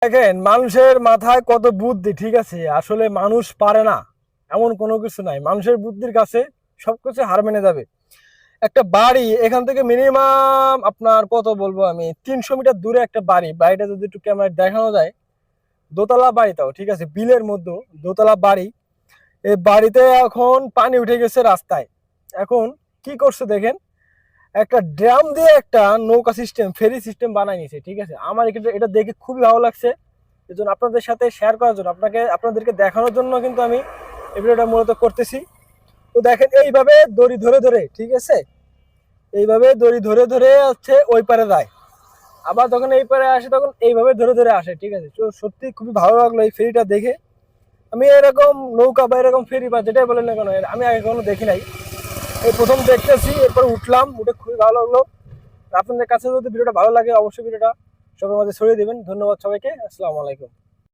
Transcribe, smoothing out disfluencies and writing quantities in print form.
দেখেন মানুষের মাথায় কত বুদ্ধি, ঠিক আছে? আসলে মানুষ পারে না এমন কোনো কিছু নাই, মানুষের বুদ্ধির কাছে সবকিছু হার মেনে যাবে। একটা বাড়ি এখান থেকে মিনিমাম আপনার কত বলবো আমি, 300 মিটার দূরে একটা বাড়ি। বাড়িটা যদি একটু ক্যামেরায় দেখানো যায়, দোতলা বাড়ি, তাও ঠিক আছে, বিলের মধ্যে দোতলা বাড়ি। এই বাড়িতে এখন পানি উঠে গেছে রাস্তায়। এখন কি করছে দেখেন, একটা ড্রাম দিয়ে একটা নৌকা সিস্টেম, ফেরি সিস্টেম বানাই নিছে, ঠিক আছে? আমার এটা দেখে খুবই ভালো লাগছে। এই জন্য আপনাদের সাথে শেয়ার করার জন্য, আপনাদেরকে দেখানোর জন্য কিন্তু আমি এই ভিডিওটা মূলত করতেছি। তো দেখেন এইভাবে দড়ি ধরে ধরে, ঠিক আছে, এইভাবে দড়ি ধরে ধরে হচ্ছে ওই পারে যায়, আবার যখন এই পারে আসে তখন এইভাবে ধরে ধরে আসে, ঠিক আছে? তো সত্যি খুবই ভালো লাগলো এই ফেরিটা দেখে। আমি এরকম নৌকা বা এরকম ফেরি বা যেটাই বলেন না কেন, আমি আগে কখনো দেখি নাই, এই প্রথম দেখতেছি। এরপর উঠলাম, উঠে খুবই ভালো লাগলো। আপনাদের কাছে যদি ভিডিওটা ভালো লাগে অবশ্যই ভিডিওটা সবার মাঝে ছড়িয়ে দিবেন। ধন্যবাদ সবাইকে, আসসালামু আলাইকুম।